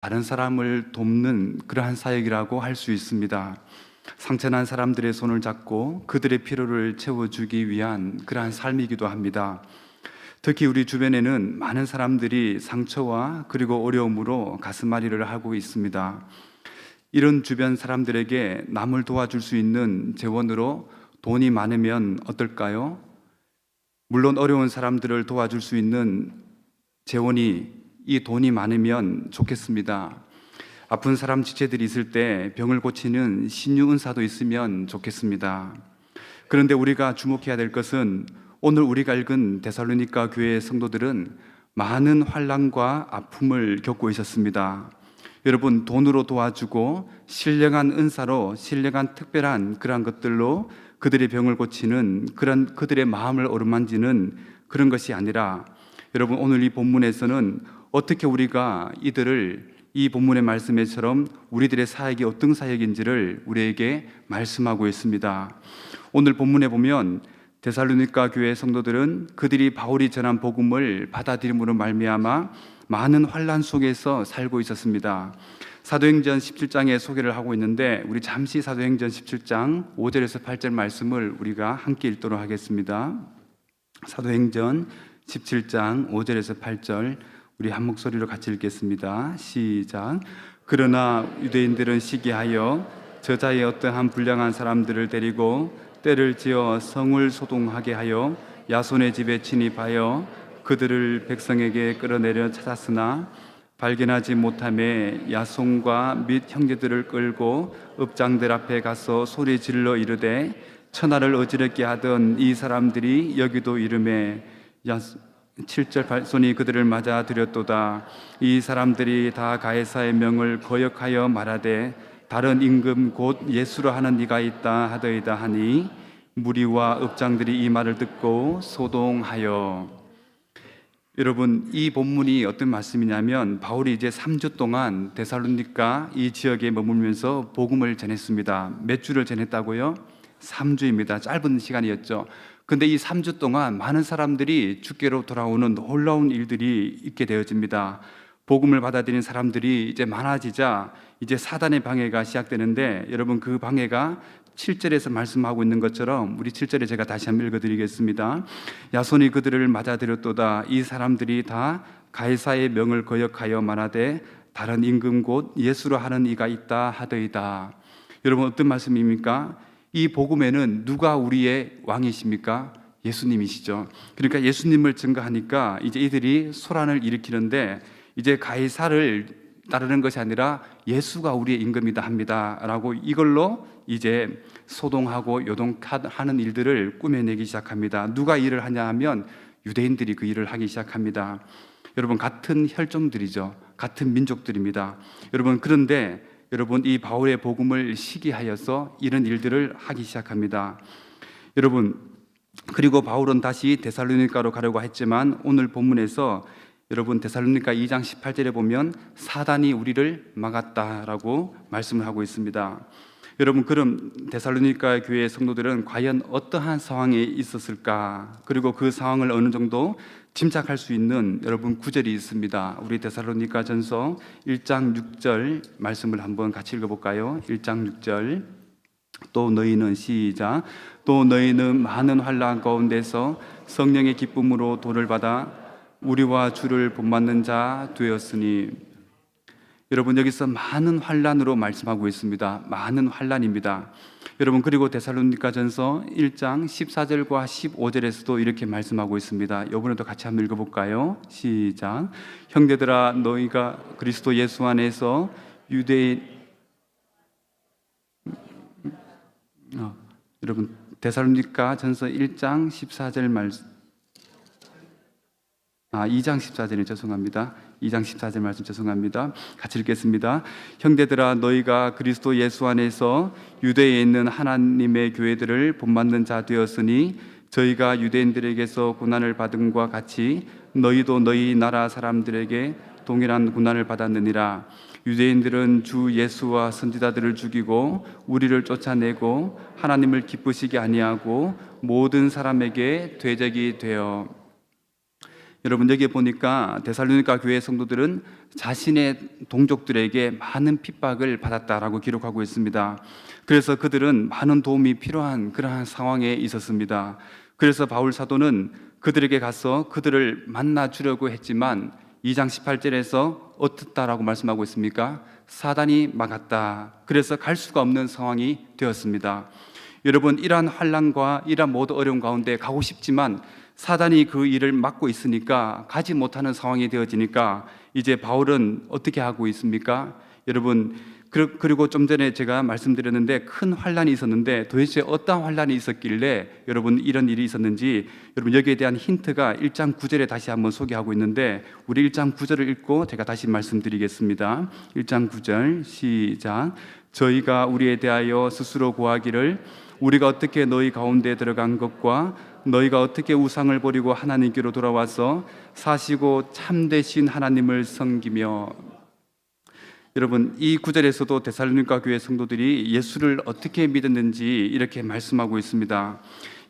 다른 사람을 돕는 그러한 사역이라고 할 수 있습니다. 상처난 사람들의 손을 잡고 그들의 필요를 채워주기 위한 그러한 삶이기도 합니다. 특히 우리 주변에는 많은 사람들이 상처와 그리고 어려움으로 가슴앓이를 하고 있습니다. 이런 주변 사람들에게 남을 도와줄 수 있는 재원으로 돈이 많으면 어떨까요? 물론 어려운 사람들을 도와줄 수 있는 재원이, 이 돈이 많으면 좋겠습니다. 아픈 사람 지체들이 있을 때 병을 고치는 신유 은사도 있으면 좋겠습니다. 그런데 우리가 주목해야 될 것은 오늘 우리가 읽은 데살로니가 교회의 성도들은 많은 환난과 아픔을 겪고 있었습니다. 여러분, 돈으로 도와주고 신령한 은사로, 신령한 특별한 그러한 것들로 그들의 병을 고치는 그런 그들의 마음을 어루만지는 그런 것이 아니라, 여러분, 오늘 이 본문에서는 어떻게 우리가 이들을 이 본문의 말씀에처럼 우리들의 사역이 어떤 사역인지를 우리에게 말씀하고 있습니다. 오늘 본문에 보면 데살로니가 교회 성도들은 그들이 바울이 전한 복음을 받아들임으로 말미암아 많은 환난 속에서 살고 있었습니다. 사도행전 17장의 소개를 하고 있는데, 우리 잠시 사도행전 17장 5절에서 8절 말씀을 우리가 함께 읽도록 하겠습니다. 사도행전 17장 5절에서 8절 우리 한 목소리로 같이 읽겠습니다. 시작. 그러나 유대인들은 시기하여 저자의 어떠한 불량한 사람들을 데리고 때를 지어 성을 소동하게 하여 야손의 집에 침입하여 그들을 백성에게 끌어내려 찾았으나 발견하지 못하매 야손과 및 형제들을 끌고 읍장들 앞에 가서 소리 질러 이르되 천하를 어지럽게 하던 이 사람들이 여기도 이름에 7절 발손이 그들을 맞아 들였도다. 이 사람들이 다 가이사의 명을 거역하여 말하되 다른 임금 곧 예수로 하는 이가 있다 하더이다 하니 무리와 읍장들이 이 말을 듣고 소동하여. 여러분, 이 본문이 어떤 말씀이냐면 바울이 이제 3주 동안 데살로니가 이 지역에 머물면서 복음을 전했습니다. 몇 주를 전했다고요? 3주입니다. 짧은 시간이었죠. 근데 이 3주 동안 많은 사람들이 주께로 돌아오는 놀라운 일들이 있게 되어집니다. 복음을 받아들인 사람들이 이제 많아지자 이제 사단의 방해가 시작되는데, 여러분, 그 방해가 7절에서 말씀하고 있는 것처럼 우리 7절에 제가 다시 한번 읽어드리겠습니다. 야손이 그들을 맞아들였도다. 이 사람들이 다 가이사의 명을 거역하여 말하되 다른 임금 곧 예수로 하는 이가 있다 하더이다. 여러분, 어떤 말씀입니까? 이 복음에는 누가 우리의 왕이십니까? 예수님이시죠. 그러니까 예수님을 증거하니까 이제 이들이 소란을 일으키는데, 이제 가이사를 따르는 것이 아니라 예수가 우리의 임금이다 합니다 라고 이걸로 이제 소동하고 요동하는 일들을 꾸며내기 시작합니다. 누가 일을 하냐 하면 유대인들이 그 일을 하기 시작합니다. 여러분, 같은 혈종들이죠. 같은 민족들입니다. 여러분, 그런데 여러분, 이 바울의 복음을 시기하여서 이런 일들을 하기 시작합니다. 여러분, 그리고 바울은 다시 데살로니가로 가려고 했지만 오늘 본문에서 여러분 데살로니가 2장 18절에 보면 사단이 우리를 막았다라고 말씀을 하고 있습니다. 여러분, 그럼 데살로니가 교회의 성도들은 과연 어떠한 상황에 있었을까? 그리고 그 상황을 어느 정도 짐작할 수 있는 여러분 구절이 있습니다. 우리 데살로니가 전서 1장 6절 말씀을 한번 같이 읽어볼까요? 1장 6절. 또 너희는, 시작. 또 너희는 많은 환난 가운데서 성령의 기쁨으로 도를 받아 우리와 주를 본받는 자 되었으니. 여러분, 여기서 많은 환난으로 말씀하고 있습니다. 많은 환난입니다. 여러분, 그리고 데살로니가전서 1장 14절과 15절에서도 이렇게 말씀하고 있습니다. 이번에도 같이 한번 읽어볼까요? 시작. 형제들아, 너희가 그리스도 예수 안에서 유대인 여러분, 데살로니가전서 1장 14절 말씀 2장 14절에 죄송합니다. 2장 14절 말씀 죄송합니다. 같이 읽겠습니다. 형제들아, 너희가 그리스도 예수 안에서 유대에 있는 하나님의 교회들을 본받는 자 되었으니 저희가 유대인들에게서 고난을 받음과 같이 너희도 너희 나라 사람들에게 동일한 고난을 받았느니라. 유대인들은 주 예수와 선지자들을 죽이고 우리를 쫓아내고 하나님을 기쁘시게 아니하고 모든 사람에게 대적이 되어. 여러분 여기에 보니까 데살로니가 교회 성도들은 자신의 동족들에게 많은 핍박을 받았다라고 기록하고 있습니다. 그래서 그들은 많은 도움이 필요한 그러한 상황에 있었습니다. 그래서 바울 사도는 그들에게 가서 그들을 만나 주려고 했지만 2장 18절에서 어떻다라고 말씀하고 있습니까? 사단이 막았다. 그래서 갈 수가 없는 상황이 되었습니다. 여러분, 이러한 환난과 이러한 모든 어려움 가운데 가고 싶지만 사단이 그 일을 막고 있으니까 가지 못하는 상황이 되어지니까 이제 바울은 어떻게 하고 있습니까? 여러분, 그리고 좀 전에 제가 말씀드렸는데 큰 환난이 있었는데 도대체 어떤 환난이 있었길래 여러분 이런 일이 있었는지 여러분 여기에 대한 힌트가 1장 9절에 다시 한번 소개하고 있는데 우리 1장 9절을 읽고 제가 다시 말씀드리겠습니다. 1장 9절 시작. 저희가 우리에 대하여 스스로 고하기를 우리가 어떻게 너희 가운데 들어간 것과 너희가 어떻게 우상을 버리고 하나님께로 돌아와서 사시고 참되신 하나님을 섬기며. 여러분, 이 구절에서도 데살로니가 교회 성도들이 예수를 어떻게 믿었는지 이렇게 말씀하고 있습니다.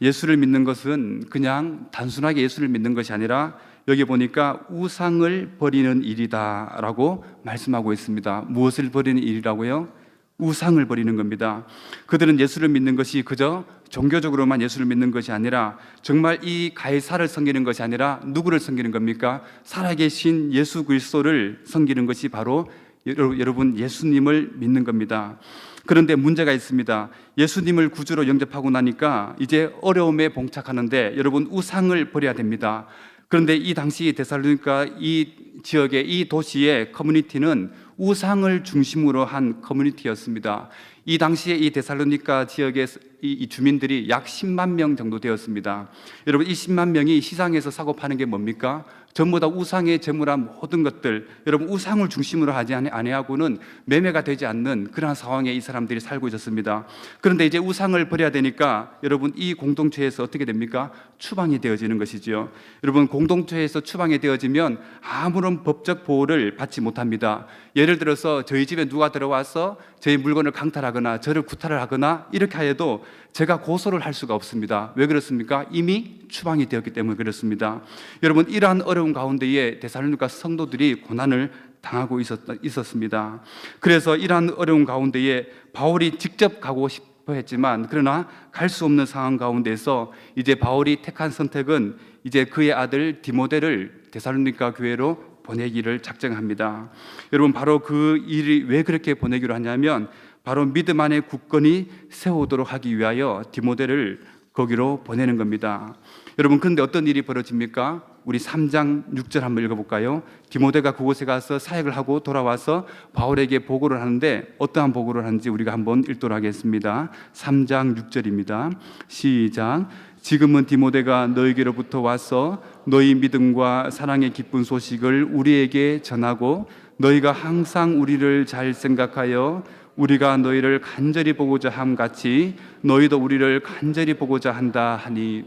예수를 믿는 것은 그냥 단순하게 예수를 믿는 것이 아니라 여기 보니까 우상을 버리는 일이다라고 말씀하고 있습니다. 무엇을 버리는 일이라고요? 우상을 버리는 겁니다. 그들은 예수를 믿는 것이 그저 종교적으로만 예수를 믿는 것이 아니라 정말 이 가이사를 섬기는 것이 아니라 누구를 섬기는 겁니까? 살아계신 예수 그리스도를 섬기는 것이 바로 여러분 예수님을 믿는 겁니다. 그런데 문제가 있습니다. 예수님을 구주로 영접하고 나니까 이제 어려움에 봉착하는데 여러분 우상을 버려야 됩니다. 그런데 이 당시 데살로니가 이 지역의 이 도시의 커뮤니티는 우상을 중심으로 한 커뮤니티였습니다. 이 당시에 이 데살로니가 지역의 이 주민들이 약 10만 명 정도 되었습니다. 여러분, 이 10만 명이 시장에서 사고 파는 게 뭡니까? 전부 다 우상의 제물한 모든 것들, 여러분 우상을 중심으로 하지 아니하고는 매매가 되지 않는 그러한 상황에 이 사람들이 살고 있었습니다. 그런데 이제 우상을 버려야 되니까 여러분 이 공동체에서 어떻게 됩니까? 추방이 되어지는 것이지요. 여러분, 공동체에서 추방이 되어지면 아무런 법적 보호를 받지 못합니다. 예를 들어서 저희 집에 누가 들어와서 저희 물건을 강탈하거나 저를 구타를 하거나 이렇게 하여도 제가 고소를 할 수가 없습니다. 왜 그렇습니까? 이미 추방이 되었기 때문에 그렇습니다. 여러분, 이러한 어려운 가운데에 데살로니가 성도들이 고난을 당하고 있었습니다. 그래서 이러한 어려운 가운데에 바울이 직접 가고 싶어 했지만 그러나 갈 수 없는 상황 가운데서 이제 바울이 택한 선택은 이제 그의 아들 디모데를 데살로니가 교회로 보내기를 작정합니다. 여러분, 바로 그 일이 왜 그렇게 보내기로 하냐면 바로 믿음 안에 굳건히 세우도록 하기 위하여 디모데를 거기로 보내는 겁니다. 여러분, 그런데 어떤 일이 벌어집니까? 우리 3장 6절 한번 읽어볼까요? 디모데가 그곳에 가서 사역을 하고 돌아와서 바울에게 보고를 하는데 어떠한 보고를 하는지 우리가 한번 읽도록 하겠습니다. 3장 6절입니다. 시작. 지금은 디모데가 너희에게로부터 와서 너희 믿음과 사랑의 기쁜 소식을 우리에게 전하고 너희가 항상 우리를 잘 생각하여 우리가 너희를 간절히 보고자 함 같이 너희도 우리를 간절히 보고자 한다 하니.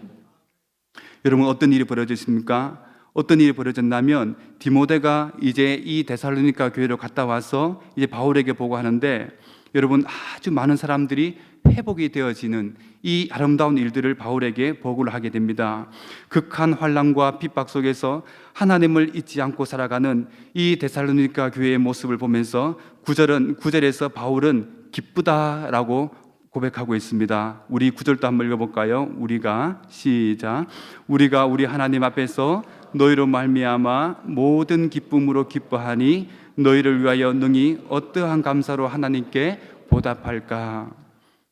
여러분, 어떤 일이 벌어졌습니까? 어떤 일이 벌어졌냐면 디모데가 이제 이 데살로니가 교회로 갔다 와서 이제 바울에게 보고하는데 여러분, 아주 많은 사람들이 회복이 되어지는 이 아름다운 일들을 바울에게 보고를 하게 됩니다. 극한 환난과 핍박 속에서 하나님을 잊지 않고 살아가는 이 데살로니가 교회의 모습을 보면서 9절에서 바울은 기쁘다라고 고백하고 있습니다. 우리 9절도 한번 읽어볼까요? 우리가 시작. 우리가 우리 하나님 앞에서 너희로 말미암아 모든 기쁨으로 기뻐하니 너희를 위하여 능히 어떠한 감사로 하나님께 보답할까.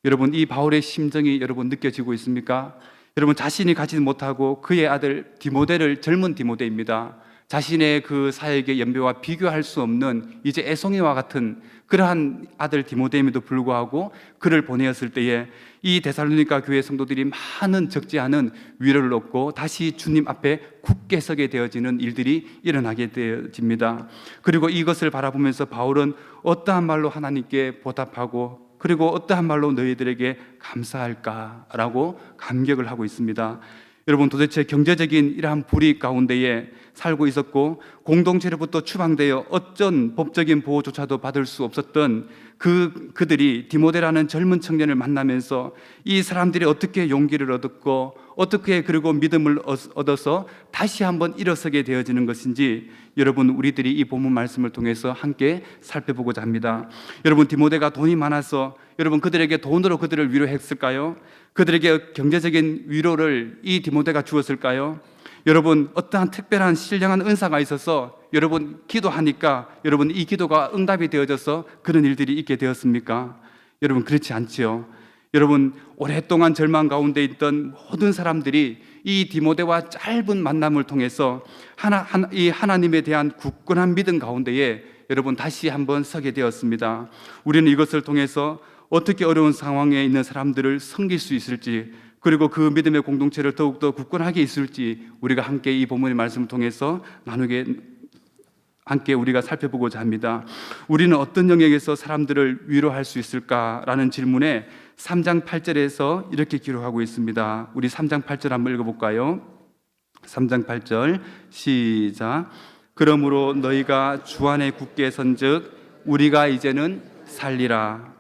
여러분, 이 바울의 심정이 여러분 느껴지고 있습니까? 여러분, 자신이 가지 못하고 그의 아들 디모데를, 젊은 디모데입니다, 자신의 그 사역의 연배와 비교할 수 없는 이제 애송이와 같은 그러한 아들 디모데임에도 불구하고 그를 보내었을 때에 이 데살로니가 교회 성도들이 많은 적지 않은 위로를 얻고 다시 주님 앞에 굳게 서게 되어지는 일들이 일어나게 되어집니다. 그리고 이것을 바라보면서 바울은 어떠한 말로 하나님께 보답하고 그리고 어떠한 말로 너희들에게 감사할까라고 감격을 하고 있습니다. 여러분, 도대체 경제적인 이러한 불이익 가운데에 살고 있었고 공동체로부터 추방되어 어떤 법적인 보호조차도 받을 수 없었던 그들이 디모데라는 젊은 청년을 만나면서 이 사람들이 어떻게 용기를 얻었고 어떻게 그리고 믿음을 얻어서 다시 한번 일어서게 되어지는 것인지 여러분 우리들이 이 본문 말씀을 통해서 함께 살펴보고자 합니다. 여러분 디모데가 돈이 많아서 여러분 그들에게 돈으로 그들을 위로했을까요? 그들에게 경제적인 위로를 이 디모데가 주었을까요? 여러분 어떠한 특별한 신령한 은사가 있어서 여러분 기도하니까 여러분 이 기도가 응답이 되어져서 그런 일들이 있게 되었습니까? 여러분 그렇지 않지요. 여러분 오랫동안 절망 가운데 있던 모든 사람들이 이 디모데와 짧은 만남을 통해서 이 하나님에 대한 굳건한 믿음 가운데에 여러분 다시 한번 서게 되었습니다. 우리는 이것을 통해서 어떻게 어려운 상황에 있는 사람들을 섬길 수 있을지 그리고 그 믿음의 공동체를 더욱더 굳건하게 있을지 우리가 함께 이 본문의 말씀을 통해서 함께 우리가 살펴보고자 합니다. 우리는 어떤 영역에서 사람들을 위로할 수 있을까라는 질문에 3장 8절에서 이렇게 기록하고 있습니다. 우리 3장 8절 한번 읽어볼까요? 3장 8절 시작. 그러므로 너희가 주 안에 굳게 선즉 우리가 이제는 살리라.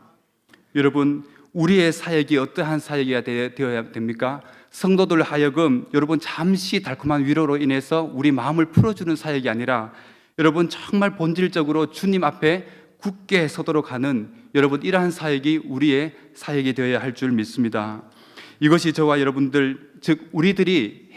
여러분 우리의 사역이 어떠한 사역이 되어야 됩니까? 성도들 하여금 여러분 잠시 달콤한 위로로 인해서 우리 마음을 풀어주는 사역이 아니라 여러분 정말 본질적으로 주님 앞에 굳게 서도록 하는 여러분 이러한 사역이 우리의 사역이 되어야 할 줄 믿습니다. 이것이 저와 여러분들 즉 우리들이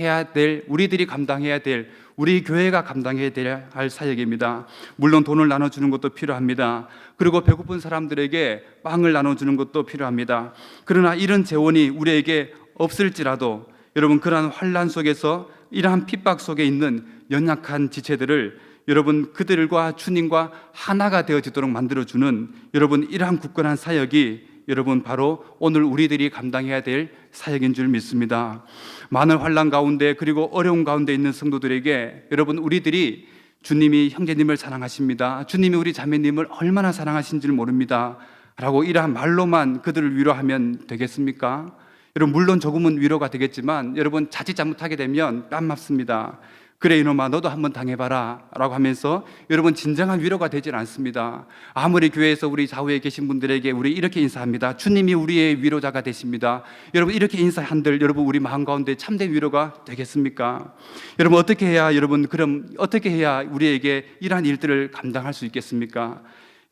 감당해야 될 우리 교회가 감당해야 할 사역입니다. 물론 돈을 나눠주는 것도 필요합니다. 그리고 배고픈 사람들에게 빵을 나눠주는 것도 필요합니다. 그러나 이런 재원이 우리에게 없을지라도 여러분 그러한 환난 속에서 이러한 핍박 속에 있는 연약한 지체들을 여러분 그들과 주님과 하나가 되어지도록 만들어주는 여러분 이러한 굳건한 사역이 여러분 바로 오늘 우리들이 감당해야 될 사역인 줄 믿습니다. 많은 환난 가운데 그리고 어려움 가운데 있는 성도들에게 여러분 우리들이 주님이 형제님을 사랑하십니다. 주님이 우리 자매님을 얼마나 사랑하신지 모릅니다. 라고 이러한 말로만 그들을 위로하면 되겠습니까? 여러분 물론 조금은 위로가 되겠지만 여러분 자칫 잘못하게 되면 뺨 맞습니다. 그래 이놈아 너도 한번 당해봐라 라고 하면서 여러분 진정한 위로가 되질 않습니다. 아무리 교회에서 우리 좌우에 계신 분들에게 우리 이렇게 인사합니다. 주님이 우리의 위로자가 되십니다. 여러분 이렇게 인사한들 여러분 우리 마음 가운데 참된 위로가 되겠습니까? 여러분 어떻게 해야 우리에게 이러한 일들을 감당할 수 있겠습니까?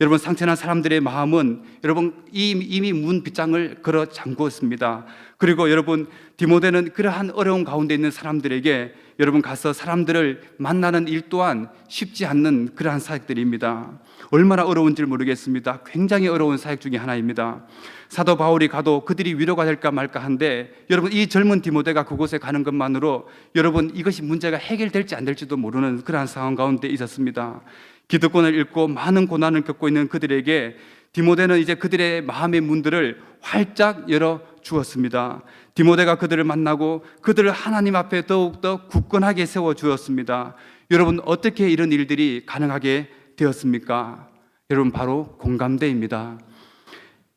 여러분 상처난 사람들의 마음은 여러분 이미 문 빗장을 걸어 잠그었습니다. 그리고 여러분 디모데는 그러한 어려운 가운데 있는 사람들에게 여러분 가서 사람들을 만나는 일 또한 쉽지 않는 그러한 사역들입니다. 얼마나 어려운지 모르겠습니다. 굉장히 어려운 사역 중에 하나입니다. 사도 바울이 가도 그들이 위로가 될까 말까 한데 여러분 이 젊은 디모데가 그곳에 가는 것만으로 여러분 이것이 문제가 해결될지 안 될지도 모르는 그러한 상황 가운데 있었습니다. 기득권을 잃고 많은 고난을 겪고 있는 그들에게 디모데는 이제 그들의 마음의 문들을 활짝 열어 주었습니다. 디모데가 그들을 만나고 그들을 하나님 앞에 더욱더 굳건하게 세워 주었습니다. 여러분 어떻게 이런 일들이 가능하게 되었습니까? 여러분 바로 공감대입니다.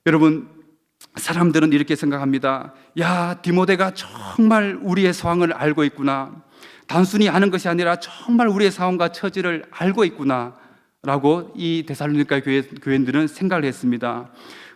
여러분 사람들은 이렇게 생각합니다. 야 디모데가 정말 우리의 상황을 알고 있구나. 단순히 아는 것이 아니라 정말 우리의 상황과 처지를 알고 있구나 라고 이 데살로니가 교인들은 생각을 했습니다.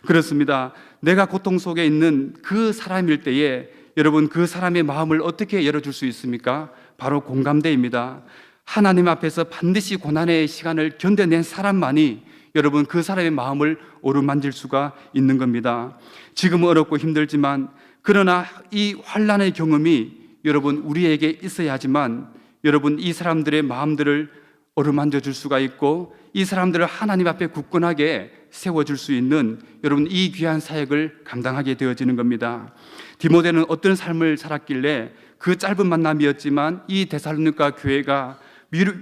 그렇습니다. 내가 고통 속에 있는 그 사람일 때에 여러분 그 사람의 마음을 어떻게 열어줄 수 있습니까? 바로 공감대입니다. 하나님 앞에서 반드시 고난의 시간을 견뎌낸 사람만이 여러분 그 사람의 마음을 어루만질 수가 있는 겁니다. 지금은 어렵고 힘들지만 그러나 이 환난의 경험이 여러분 우리에게 있어야 하지만 여러분 이 사람들의 마음들을 어루만져 줄 수가 있고 이 사람들을 하나님 앞에 굳건하게 세워줄 수 있는 여러분 이 귀한 사역을 감당하게 되어지는 겁니다. 디모데는 어떤 삶을 살았길래 그 짧은 만남이었지만 이 데살로니가 교회가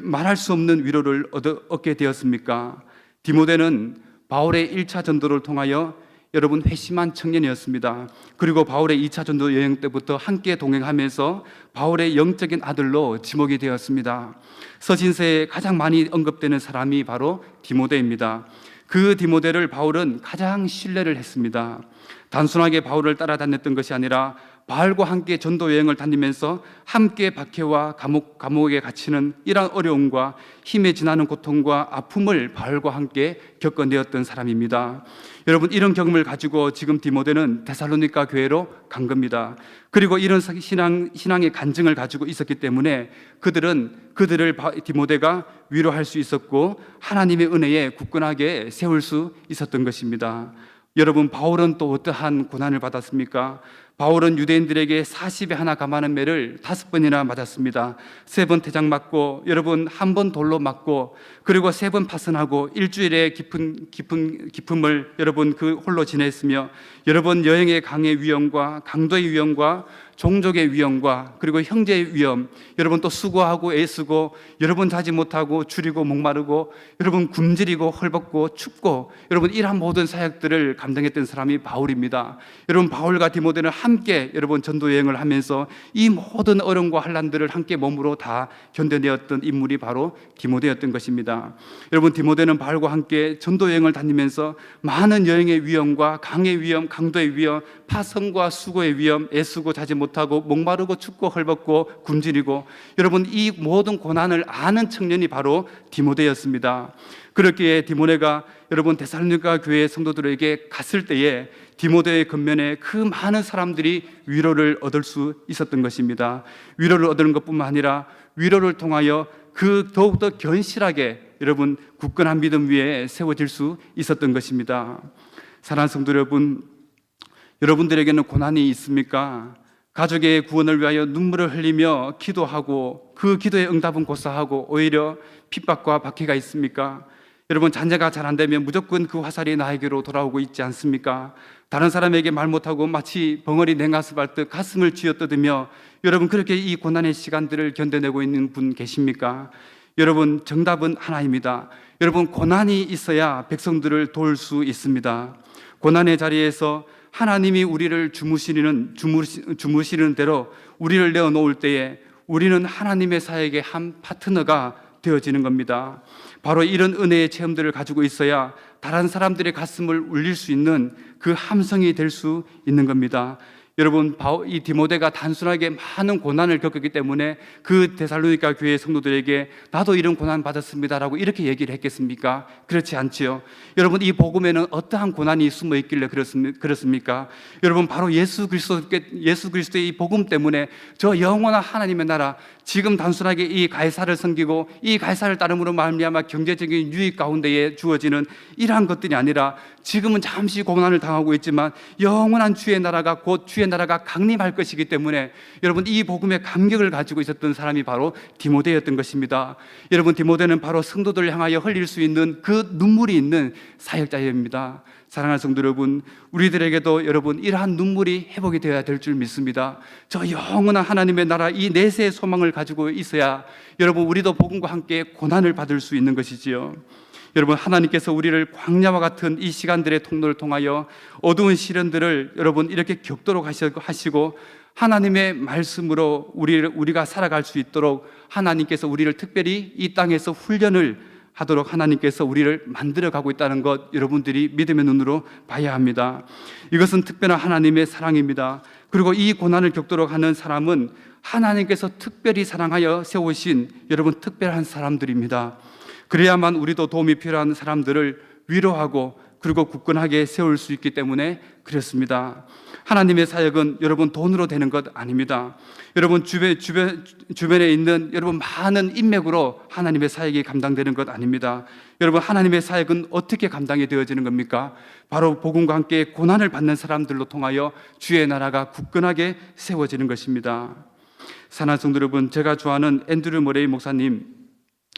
말할 수 없는 위로를 얻게 되었습니까? 디모데는 바울의 1차 전도를 통하여 여러분 회심한 청년이었습니다. 그리고 바울의 2차 전도 여행 때부터 함께 동행하면서 바울의 영적인 아들로 지목이 되었습니다. 서신서에 가장 많이 언급되는 사람이 바로 디모데입니다. 그 디모데를 바울은 가장 신뢰를 했습니다. 단순하게 바울을 따라다녔던 것이 아니라 바울과 함께 전도 여행을 다니면서 함께 박해와 감옥에 갇히는 이러한 어려움과 힘에 지나는 고통과 아픔을 바울과 함께 겪어내었던 사람입니다. 여러분, 이런 경험을 가지고 지금 디모데는 데살로니가 교회로 간 겁니다. 그리고 이런 신앙의 간증을 가지고 있었기 때문에 그들을 디모데가 위로할 수 있었고 하나님의 은혜에 굳건하게 세울 수 있었던 것입니다. 여러분, 바울은 또 어떠한 고난을 받았습니까? 바울은 유대인들에게 40에 하나 감하는 매를 5번이나 맞았습니다. 3번 태장 맞고, 여러분, 1번 돌로 맞고, 그리고 3번 파선하고, 일주일의 기품을 여러분 그 홀로 지냈으며, 여러분 여행의 강의 위험과 강도의 위험과 종족의 위험과 그리고 형제의 위험, 여러분 또 수고하고 애쓰고, 여러분 자지 못하고 줄이고 목마르고, 여러분 굶주리고 헐벗고 춥고, 여러분 이러한 모든 사역들을 감당했던 사람이 바울입니다. 여러분, 바울과 디모데는 함께 여러분 전도 여행을 하면서 이 모든 어려움과 환난들을 함께 몸으로 다 견뎌내었던 인물이 바로 디모데였던 것입니다. 여러분, 디모데는 바울과 함께 전도 여행을 다니면서 많은 여행의 위험과 강의 위험, 강도의 위험, 파선과 수고의 위험, 애쓰고 자지 못하고 목마르고 춥고 헐벗고 굶주리고, 여러분 이 모든 고난을 아는 청년이 바로 디모데였습니다. 그렇기에 디모데가 여러분 데살로니가 교회 성도들에게 갔을 때에 디모데의 겉면에 그 많은 사람들이 위로를 얻을 수 있었던 것입니다. 위로를 얻는 것뿐만 아니라 위로를 통하여 그 더욱더 견실하게 여러분 굳건한 믿음 위에 세워질 수 있었던 것입니다. 사랑하는 성도 여러분, 여러분들에게는 고난이 있습니까? 가족의 구원을 위하여 눈물을 흘리며 기도하고 그 기도의 응답은 고사하고 오히려 핍박과 박해가 있습니까? 여러분, 자녀가 잘 안 되면 무조건 그 화살이 나에게로 돌아오고 있지 않습니까? 다른 사람에게 말 못하고 마치 벙어리 냉가슴 앓듯 가슴을 쥐어뜯으며 여러분 그렇게 이 고난의 시간들을 견뎌내고 있는 분 계십니까? 여러분, 정답은 하나입니다. 여러분, 고난이 있어야 백성들을 도울 수 있습니다. 고난의 자리에서 하나님이 우리를 주무시는 대로 우리를 내어놓을 때에 우리는 하나님의 사역의 한 파트너가 되어지는 겁니다. 바로 이런 은혜의 체험들을 가지고 있어야 다른 사람들의 가슴을 울릴 수 있는 그 함성이 될 수 있는 겁니다. 여러분, 이 디모데가 단순하게 많은 고난을 겪었기 때문에 그 데살로니가 교회 성도들에게 나도 이런 고난 받았습니다라고 이렇게 얘기를 했겠습니까? 그렇지 않지요. 여러분, 이 복음에는 어떠한 고난이 숨어 있길래 그렇습니까? 여러분, 바로 예수 그리스도의 이 복음 때문에 저 영원한 하나님의 나라, 지금 단순하게 이 가이사를 섬기고 이 가이사를 따름으로 말미암아 경제적인 유익 가운데에 주어지는 이러한 것들이 아니라 지금은 잠시 고난을 당하고 있지만 영원한 주의 나라가 곧 주의 나라가 강림할 것이기 때문에 여러분 이 복음의 감격을 가지고 있었던 사람이 바로 디모데였던 것입니다. 여러분, 디모데는 바로 성도들을 향하여 흘릴 수 있는 그 눈물이 있는 사역자입니다. 사랑하는 성도 여러분, 우리들에게도 여러분 이러한 눈물이 회복이 되어야 될 줄 믿습니다. 저 영원한 하나님의 나라 이 내세의 소망을 가지고 있어야 여러분 우리도 복음과 함께 고난을 받을 수 있는 것이지요. 여러분, 하나님께서 우리를 광야와 같은 이 시간들의 통로를 통하여 어두운 시련들을 여러분 이렇게 겪도록 하시고 하나님의 말씀으로 우리가 살아갈 수 있도록 하나님께서 우리를 특별히 이 땅에서 훈련을 하도록 하나님께서 우리를 만들어가고 있다는 것 여러분들이 믿음의 눈으로 봐야 합니다. 이것은 특별한 하나님의 사랑입니다. 그리고 이 고난을 겪도록 하는 사람은 하나님께서 특별히 사랑하여 세우신 여러분 특별한 사람들입니다. 그래야만 우리도 도움이 필요한 사람들을 위로하고 그리고 굳건하게 세울 수 있기 때문에 그렇습니다. 하나님의 사역은 여러분 돈으로 되는 것 아닙니다. 여러분 주변에 있는 여러분 많은 인맥으로 하나님의 사역이 감당되는 것 아닙니다. 여러분, 하나님의 사역은 어떻게 감당이 되어지는 겁니까? 바로 복음과 함께 고난을 받는 사람들로 통하여 주의 나라가 굳건하게 세워지는 것입니다. 사랑하는 성도 여러분, 제가 좋아하는 앤드류 머레이 목사님,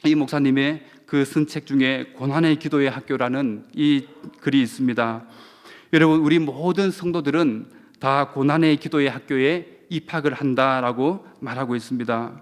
이 목사님의 그 쓴 책 중에 고난의 기도의 학교라는 이 글이 있습니다. 여러분, 우리 모든 성도들은 다 고난의 기도의 학교에 입학을 한다라고 말하고 있습니다.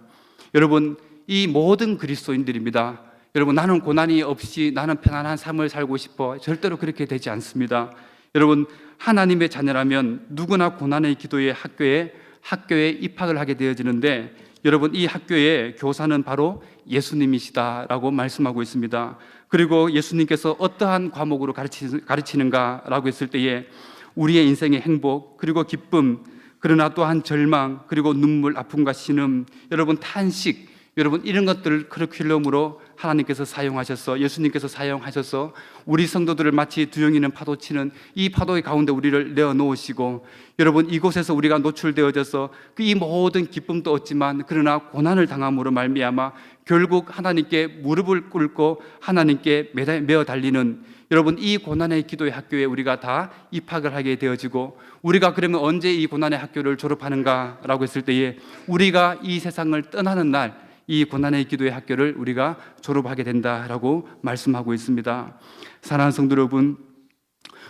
여러분, 이 모든 그리스도인들입니다. 여러분, 나는 고난이 없이 나는 편안한 삶을 살고 싶어, 절대로 그렇게 되지 않습니다. 여러분, 하나님의 자녀라면 누구나 고난의 기도의 학교에 입학을 하게 되어지는데, 여러분 이 학교의 교사는 바로 예수님이시다라고 말씀하고 있습니다. 그리고 예수님께서 어떠한 과목으로 가르치는가라고 했을 때에 우리의 인생의 행복 그리고 기쁨 그러나 또한 절망, 그리고 눈물, 아픔과 신음, 여러분 탄식, 여러분 이런 것들을 커리큘럼으로 하나님께서 사용하셔서, 예수님께서 사용하셔서 우리 성도들을 마치 두영이는 파도 치는 이 파도의 가운데 우리를 내어놓으시고, 여러분 이곳에서 우리가 노출되어져서 이 모든 기쁨도 얻지만 그러나 고난을 당함으로 말미암아 결국 하나님께 무릎을 꿇고 하나님께 매어 달리는, 여러분 이 고난의 기도의 학교에 우리가 다 입학을 하게 되어지고, 우리가 그러면 언제 이 고난의 학교를 졸업하는가 라고 했을 때에 우리가 이 세상을 떠나는 날 이 고난의 기도의 학교를 우리가 졸업하게 된다라고 말씀하고 있습니다. 사랑하는 성도 여러분,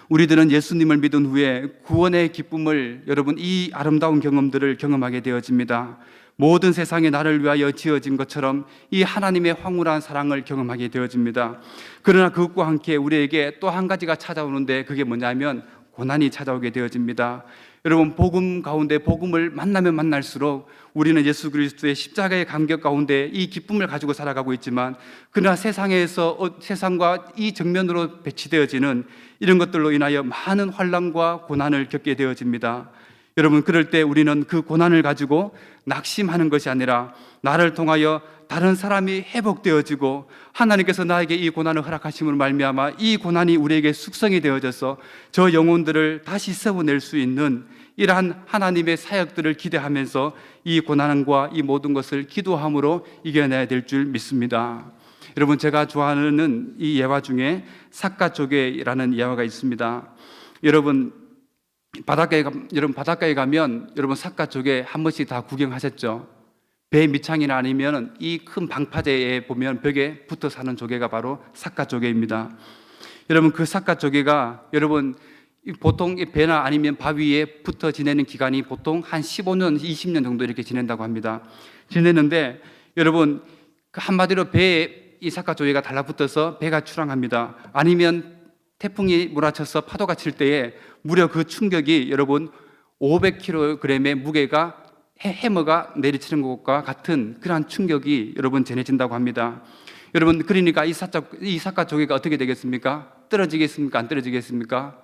우리들은 예수님을 믿은 후에 구원의 기쁨을, 여러분 이 아름다운 경험들을 경험하게 되어집니다. 모든 세상이 나를 위하여 지어진 것처럼 이 하나님의 황홀한 사랑을 경험하게 되어집니다. 그러나 그것과 함께 우리에게 또 한 가지가 찾아오는데, 그게 뭐냐면 고난이 찾아오게 되어집니다. 여러분 복음 가운데 복음을 만나면 만날수록 우리는 예수 그리스도의 십자가의 감격 가운데 이 기쁨을 가지고 살아가고 있지만, 그러나 세상에서 세상과 이 정면으로 배치되어지는 이런 것들로 인하여 많은 환난과 고난을 겪게 되어집니다. 여러분 그럴 때 우리는 그 고난을 가지고 낙심하는 것이 아니라 나를 통하여 다른 사람이 회복되어지고, 하나님께서 나에게 이 고난을 허락하심으로 말미암아 이 고난이 우리에게 숙성이 되어져서 저 영혼들을 다시 세워낼 수 있는 이러한 하나님의 사역들을 기대하면서 이 고난과 이 모든 것을 기도함으로 이겨내야 될 줄 믿습니다. 여러분 제가 좋아하는 이 예화 중에 삿갓조개라는 예화가 있습니다. 여러분 바닷가에 가면 여러분 삿갓조개 한 번씩 다 구경하셨죠? 배 밑창이나 아니면 이 큰 방파제에 보면 벽에 붙어 사는 조개가 바로 삿갓조개입니다. 여러분 그 삿갓조개가 여러분 보통 배나 아니면 바위에 붙어 지내는 기간이 보통 한 15년, 20년 정도 이렇게 지낸다고 합니다. 지내는데 여러분 한마디로 배에 이 삿갓조개가 달라붙어서 배가 출항합니다. 아니면 태풍이 몰아쳐서 파도가 칠 때에 무려 그 충격이 여러분 500kg의 무게가 해머가 내리치는 것과 같은 그러한 충격이 여러분 전해진다고 합니다. 여러분 그러니까 이 삿갓조개가 어떻게 되겠습니까? 떨어지겠습니까? 안 떨어지겠습니까?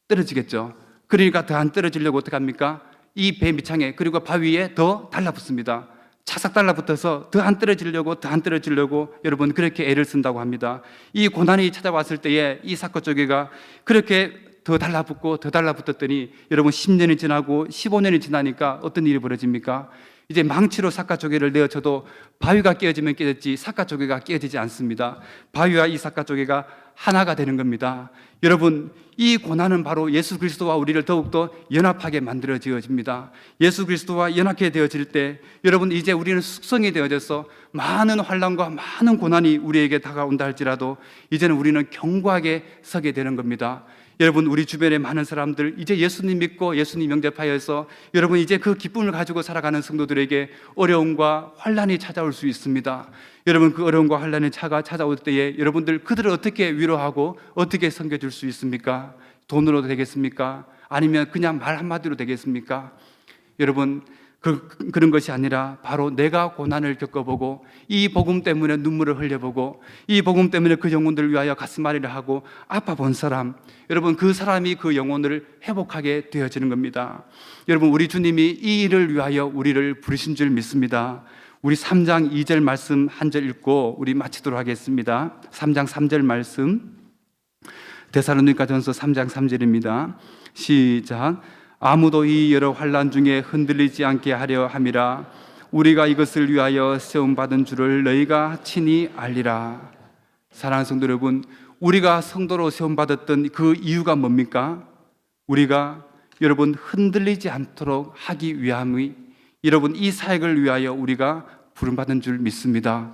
떨어지겠죠. 그러니까 더 안 떨어지려고 어떻게 합니까? 이 배 밑창에 그리고 바위에 더 달라붙습니다. 차삭 달라붙어서 더 안 떨어지려고 여러분 그렇게 애를 쓴다고 합니다. 이 고난이 찾아왔을 때에 이 삿갓조개가 그렇게 더 달라붙었더니 여러분 10년이 지나고 15년이 지나니까 어떤 일이 벌어집니까? 이제 망치로 삿갓조개를 내어쳐도 바위가 깨어지면 깨졌지 삿갓조개가 깨어지지 않습니다. 바위와 이 삿갓조개가 하나가 되는 겁니다. 여러분 이 고난은 바로 예수 그리스도와 우리를 더욱더 연합하게 만들어집니다. 예수 그리스도와 연합하게 되어질 때 여러분 이제 우리는 숙성이 되어져서 많은 환난과 많은 고난이 우리에게 다가온다 할지라도 이제는 우리는 견고하게 서게 되는 겁니다. 여러분 우리 주변에 많은 사람들 이제 예수님 믿고 예수님 영접하여서 여러분 이제 그 기쁨을 가지고 살아가는 성도들에게 어려움과 환난이 찾아올 수 있습니다. 여러분 그 어려움과 환난이 찾아올 때에 여러분들 그들을 어떻게 위로하고 어떻게 섬겨줄 수 있습니까? 돈으로 되겠습니까? 아니면 그냥 말 한마디로 되겠습니까? 여러분 그런 것이 아니라 바로 내가 고난을 겪어보고 이 복음 때문에 눈물을 흘려보고 이 복음 때문에 그 영혼들을 위하여 가슴앓이를 하고 아파 본 사람, 여러분 그 사람이 그 영혼을 회복하게 되어지는 겁니다. 여러분 우리 주님이 이 일을 위하여 우리를 부르신 줄 믿습니다. 우리 3장 2절 말씀 한 절 읽고 우리 마치도록 하겠습니다. 3장 3절 말씀, 데살로니가전서 3장 3절입니다. 시작. 아무도 이 여러 환난 중에 흔들리지 않게 하려 함이라. 우리가 이것을 위하여 세움받은 줄을 너희가 친히 알리라. 사랑하는 성도 여러분, 우리가 성도로 세움받았던 그 이유가 뭡니까? 우리가 여러분 흔들리지 않도록 하기 위함이, 여러분 이 사역을 위하여 우리가 부름받은 줄 믿습니다.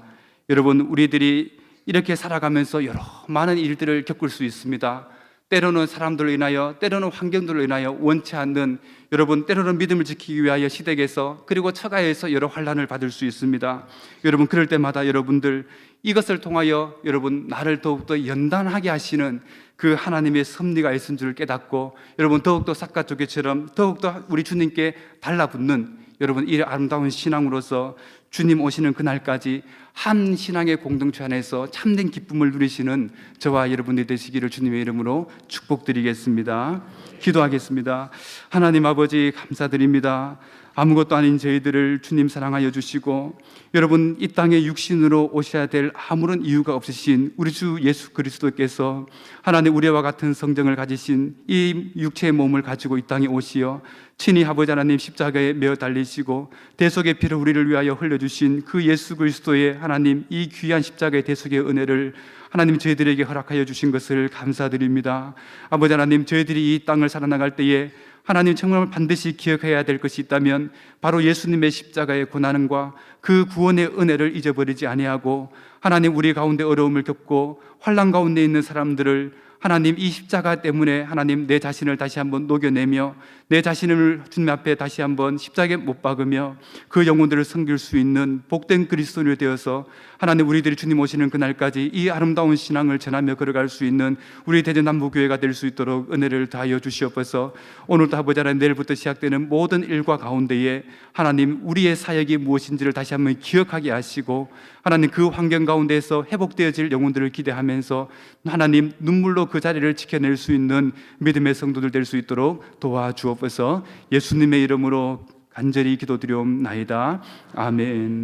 여러분 우리들이 이렇게 살아가면서 여러 많은 일들을 겪을 수 있습니다. 때로는 사람들로 인하여, 때로는 환경들로 인하여 원치 않는, 여러분 때로는 믿음을 지키기 위하여 시댁에서 그리고 처가에서 여러 환난을 받을 수 있습니다. 여러분 그럴 때마다 여러분들 이것을 통하여 여러분 나를 더욱더 연단하게 하시는 그 하나님의 섭리가 있은 줄 깨닫고 여러분 더욱더 삿갓조개처럼 더욱더 우리 주님께 달라붙는 여러분 이 아름다운 신앙으로서 주님 오시는 그날까지 한 신앙의 공동체 안에서 참된 기쁨을 누리시는 저와 여러분들이 되시기를 주님의 이름으로 축복드리겠습니다. 기도하겠습니다. 하나님 아버지, 감사드립니다. 아무것도 아닌 저희들을 주님 사랑하여 주시고, 여러분 이 땅에 육신으로 오셔야 될 아무런 이유가 없으신 우리 주 예수 그리스도께서 하나님 우리와 같은 성정을 가지신 이 육체의 몸을 가지고 이 땅에 오시어 친히 아버지 하나님 십자가에 매어 달리시고 대속의 피를 우리를 위하여 흘려주신 그 예수 그리스도의 하나님 이 귀한 십자가의 대속의 은혜를 하나님 저희들에게 허락하여 주신 것을 감사드립니다. 아버지 하나님, 저희들이 이 땅을 살아나갈 때에 하나님 정말 반드시 기억해야 될 것이 있다면 바로 예수님의 십자가의 고난과 그 구원의 은혜를 잊어버리지 아니하고, 하나님 우리 가운데 어려움을 겪고 환난 가운데 있는 사람들을 하나님 이 십자가 때문에 하나님 내 자신을 다시 한번 녹여내며 내 자신을 주님 앞에 다시 한번 십자가에 못 박으며 그 영혼들을 섬길 수 있는 복된 그리스도인이 되어서 하나님 우리들이 주님 오시는 그날까지 이 아름다운 신앙을 전하며 걸어갈 수 있는 우리 대전남부교회가 될 수 있도록 은혜를 다하여 주시옵소서. 오늘도 아버지 하나님, 내일부터 시작되는 모든 일과 가운데에 하나님 우리의 사역이 무엇인지를 다시 한번 기억하게 하시고, 하나님 그 환경 가운데에서 회복되어질 영혼들을 기대하면서 하나님 눈물로 그 자리를 지켜낼 수 있는 믿음의 성도들 될 수 있도록 도와주옵소서. 예수님의 이름으로 간절히 기도드리옵나이다. 아멘.